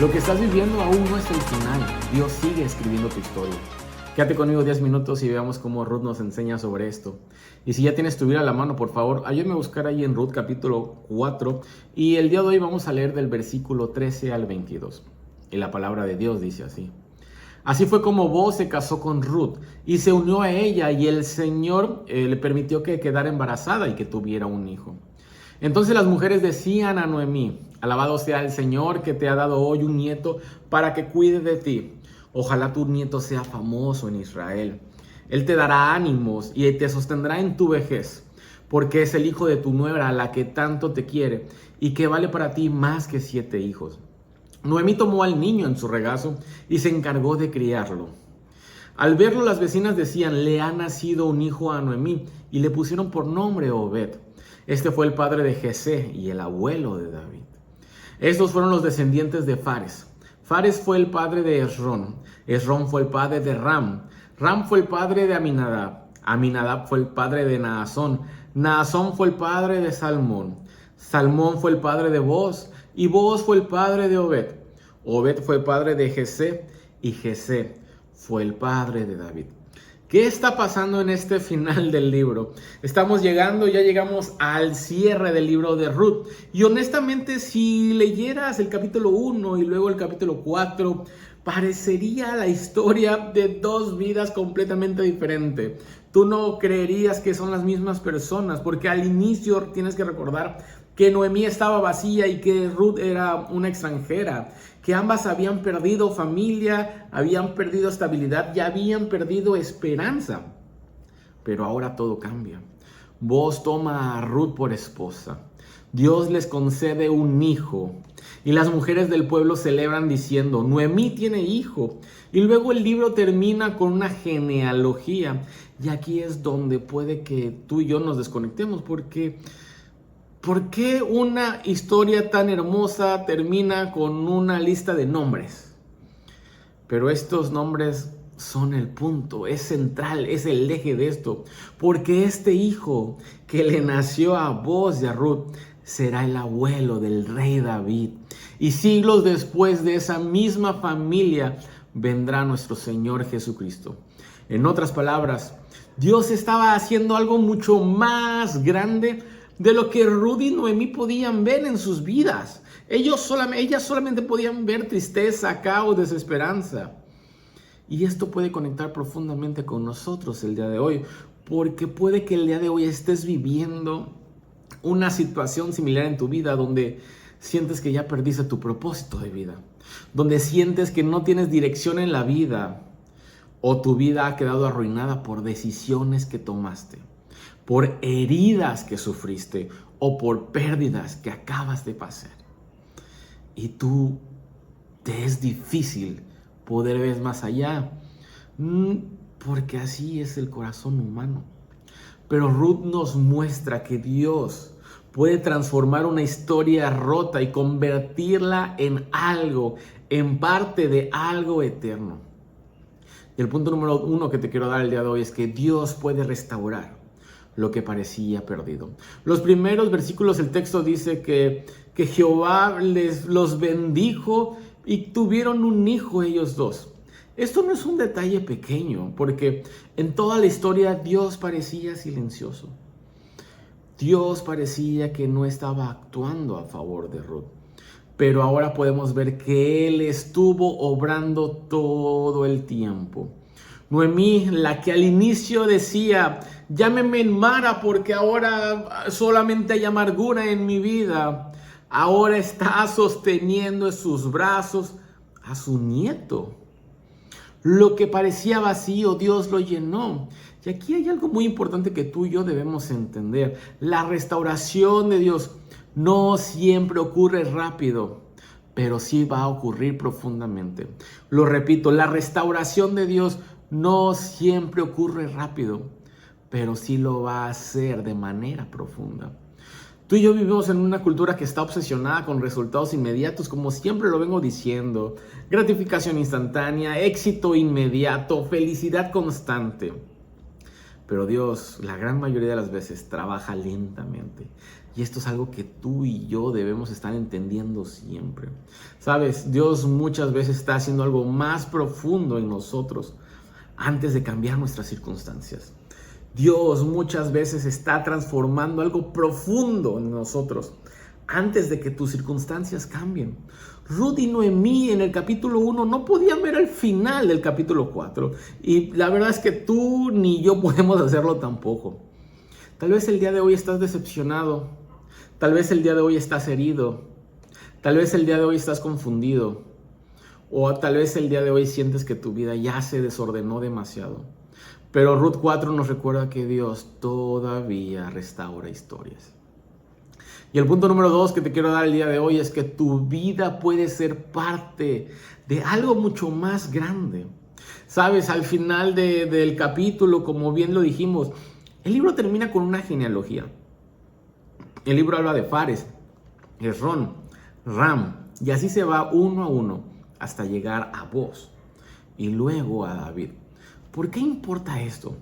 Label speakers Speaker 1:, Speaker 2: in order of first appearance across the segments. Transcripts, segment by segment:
Speaker 1: Lo que estás viviendo aún no es el final. Dios sigue escribiendo tu historia. Quédate conmigo 10 minutos y veamos cómo Ruth nos enseña sobre esto. Y si ya tienes tu Biblia a la mano, por favor, ayúdame a buscar ahí en Ruth capítulo 4. Y el día de hoy vamos a leer del versículo 13 al 22. Y la palabra de Dios dice así. Así fue como Booz se casó con Ruth y se unió a ella, y el Señor le permitió que quedara embarazada y que tuviera un hijo. Entonces las mujeres decían a Noemí: alabado sea el Señor que te ha dado hoy un nieto para que cuide de ti. Ojalá tu nieto sea famoso en Israel. Él te dará ánimos y te sostendrá en tu vejez, porque es el hijo de tu nuera, la que tanto te quiere y que vale para ti más que 7 hijos. Noemí tomó al niño en su regazo y se encargó de criarlo. Al verlo, las vecinas decían: le ha nacido un hijo a Noemí, y le pusieron por nombre Obed. Este fue el padre de Jesé y el abuelo de David. Estos fueron los descendientes de Fares. Fares fue el padre de Esrón. Esrón fue el padre de Ram. Ram fue el padre de Aminadab. Aminadab fue el padre de Naasón. Naasón fue el padre de Salmón. Salmón fue el padre de Booz. Y Booz fue el padre de Obed. Obed fue el padre de Jesé. Y Jesé fue el padre de David. ¿Qué está pasando en este final del libro? Ya llegamos al cierre del libro de Ruth. Y honestamente, si leyeras el capítulo 1 y luego el capítulo 4, parecería la historia de 2 vidas completamente diferentes. Tú no creerías que son las mismas personas, porque al inicio tienes que recordar que Noemí estaba vacía y que Ruth era una extranjera, que ambas habían perdido familia, habían perdido estabilidad y habían perdido esperanza. Pero ahora todo cambia. Booz toma a Ruth por esposa. Dios les concede un hijo. Y las mujeres del pueblo celebran diciendo: Noemí tiene hijo. Y luego el libro termina con una genealogía. Y aquí es donde puede que tú y yo nos desconectemos, porque ¿por qué una historia tan hermosa termina con una lista de nombres? Pero estos nombres son el punto, es central, es el eje de esto. Porque este hijo que le nació a Booz y a Ruth será el abuelo del rey David. Y siglos después de esa misma familia vendrá nuestro Señor Jesucristo. En otras palabras, Dios estaba haciendo algo mucho más grande de lo que Ruth y Noemí podían ver en sus vidas. Ellas solamente podían ver tristeza, caos, desesperanza. Y esto puede conectar profundamente con nosotros el día de hoy, porque puede que el día de hoy estés viviendo una situación similar en tu vida, donde sientes que ya perdiste tu propósito de vida, donde sientes que no tienes dirección en la vida, o tu vida ha quedado arruinada por decisiones que tomaste, por heridas que sufriste o por pérdidas que acabas de pasar. Y te es difícil poder ver más allá, porque así es el corazón humano. Pero Ruth nos muestra que Dios puede transformar una historia rota y convertirla en algo, en parte de algo eterno. Y el punto número 1 que te quiero dar el día de hoy es que Dios puede restaurar lo que parecía perdido. Los primeros versículos del texto dice que Jehová los bendijo y tuvieron un hijo ellos dos. Esto no es un detalle pequeño, porque en toda la historia Dios parecía silencioso. Dios parecía que no estaba actuando a favor de Ruth. Pero ahora podemos ver que Él estuvo obrando todo el tiempo. Noemí, la que al inicio decía: llámeme Mara porque ahora solamente hay amargura en mi vida, ahora está sosteniendo en sus brazos a su nieto. Lo que parecía vacío, Dios lo llenó. Y aquí hay algo muy importante que tú y yo debemos entender. La restauración de Dios no siempre ocurre rápido, pero sí va a ocurrir profundamente. Lo repito, la restauración de Dios no siempre ocurre rápido, pero sí lo va a hacer de manera profunda. Tú y yo vivimos en una cultura que está obsesionada con resultados inmediatos, como siempre lo vengo diciendo. Gratificación instantánea, éxito inmediato, felicidad constante. Pero Dios, la gran mayoría de las veces, trabaja lentamente. Y esto es algo que tú y yo debemos estar entendiendo siempre. Sabes, Dios muchas veces está haciendo algo más profundo en nosotros antes de cambiar nuestras circunstancias. Dios muchas veces está transformando algo profundo en nosotros antes de que tus circunstancias cambien. Ruth y Noemí en el capítulo 1 no podían ver el final del capítulo 4. Y la verdad es que tú ni yo podemos hacerlo tampoco. Tal vez el día de hoy estás decepcionado. Tal vez el día de hoy estás herido. Tal vez el día de hoy estás confundido. O tal vez el día de hoy sientes que tu vida ya se desordenó demasiado. Pero Ruth 4 nos recuerda que Dios todavía restaura historias. Y el punto número 2 que te quiero dar el día de hoy es que tu vida puede ser parte de algo mucho más grande. Sabes, al final del capítulo, como bien lo dijimos, el libro termina con una genealogía. El libro habla de Fares, Hezrón, Ram, y así se va uno a uno hasta llegar a Booz y luego a David. ¿Por qué importa esto?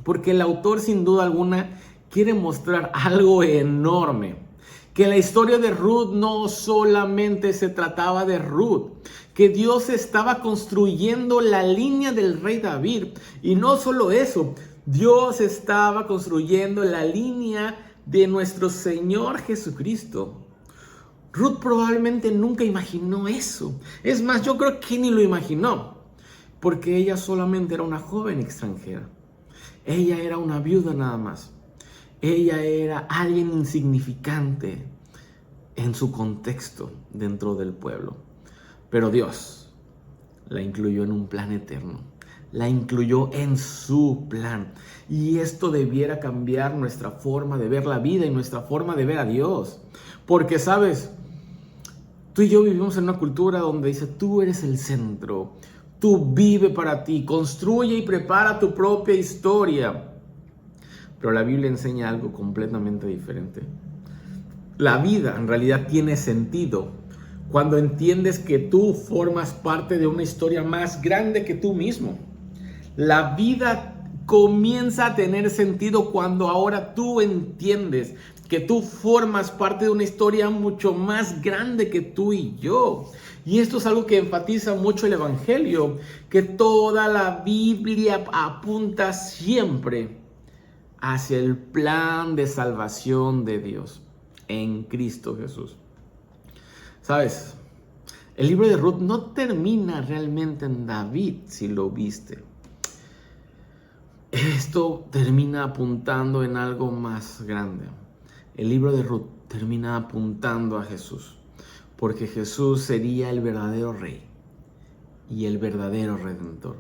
Speaker 1: Porque el autor sin duda alguna quiere mostrar algo enorme. Que la historia de Ruth no solamente se trataba de Ruth, que Dios estaba construyendo la línea del rey David. Y no solo eso, Dios estaba construyendo la línea de nuestro Señor Jesucristo. Ruth probablemente nunca imaginó eso. Es más, yo creo que ni lo imaginó, porque ella solamente era una joven extranjera. Ella era una viuda nada más. Ella era alguien insignificante en su contexto dentro del pueblo. Pero Dios la incluyó en un plan eterno. La incluyó en su plan. Y esto debiera cambiar nuestra forma de ver la vida y nuestra forma de ver a Dios. Porque, ¿sabes? Tú y yo vivimos en una cultura donde dice, tú eres el centro. Tú vive para ti. Construye y prepara tu propia historia. Pero la Biblia enseña algo completamente diferente. La vida en realidad tiene sentido cuando entiendes que tú formas parte de una historia más grande que tú mismo. La vida comienza a tener sentido cuando ahora tú entiendes que tú formas parte de una historia mucho más grande que tú y yo. Y esto es algo que enfatiza mucho el Evangelio, que toda la Biblia apunta siempre hacia el plan de salvación de Dios en Cristo Jesús. ¿Sabes? El libro de Ruth no termina realmente en David, si lo viste. Esto termina apuntando en algo más grande. El libro de Ruth termina apuntando a Jesús, porque Jesús sería el verdadero rey y el verdadero redentor.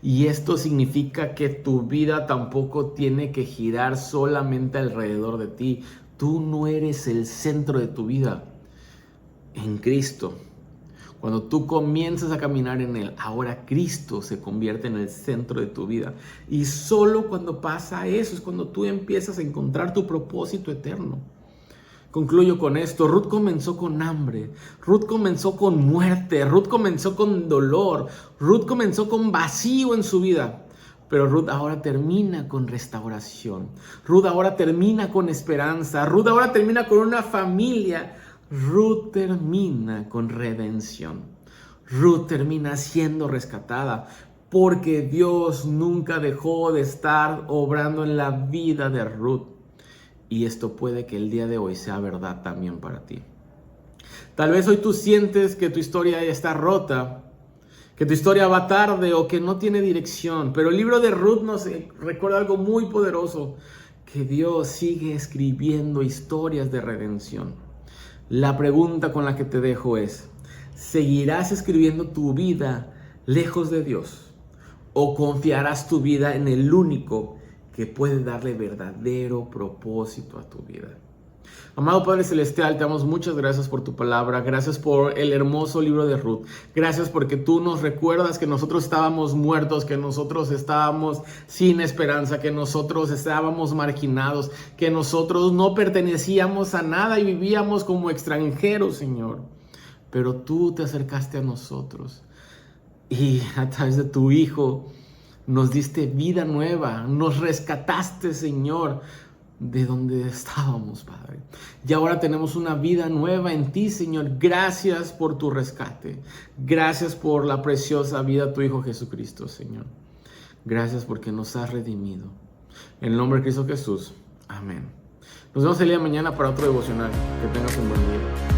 Speaker 1: Y esto significa que tu vida tampoco tiene que girar solamente alrededor de ti. Tú no eres el centro de tu vida. En Cristo, cuando tú comienzas a caminar en Él, ahora Cristo se convierte en el centro de tu vida. Y solo cuando pasa eso es cuando tú empiezas a encontrar tu propósito eterno. Concluyo con esto. Ruth comenzó con hambre. Ruth comenzó con muerte. Ruth comenzó con dolor. Ruth comenzó con vacío en su vida. Pero Ruth ahora termina con restauración. Ruth ahora termina con esperanza. Ruth ahora termina con una familia. Ruth termina con redención. Ruth termina siendo rescatada porque Dios nunca dejó de estar obrando en la vida de Ruth. Y esto puede que el día de hoy sea verdad también para ti. Tal vez hoy tú sientes que tu historia ya está rota, que tu historia va tarde o que no tiene dirección. Pero el libro de Ruth nos recuerda algo muy poderoso, que Dios sigue escribiendo historias de redención. La pregunta con la que te dejo es, ¿seguirás escribiendo tu vida lejos de Dios? ¿O confiarás tu vida en el único que puede darle verdadero propósito a tu vida? Amado Padre Celestial, te damos muchas gracias por tu palabra. Gracias por el hermoso libro de Ruth. Gracias porque tú nos recuerdas que nosotros estábamos muertos, que nosotros estábamos sin esperanza, que nosotros estábamos marginados, que nosotros no pertenecíamos a nada y vivíamos como extranjeros, Señor. Pero tú te acercaste a nosotros y a través de tu Hijo nos diste vida nueva, nos rescataste, Señor. de donde estábamos, Padre. Y ahora tenemos una vida nueva en ti, Señor. Gracias por tu rescate. Gracias por la preciosa vida de tu Hijo Jesucristo, Señor. Gracias porque nos has redimido. En el nombre de Cristo Jesús. Amén. Nos vemos el día de mañana para otro devocional. Que tengas un buen día.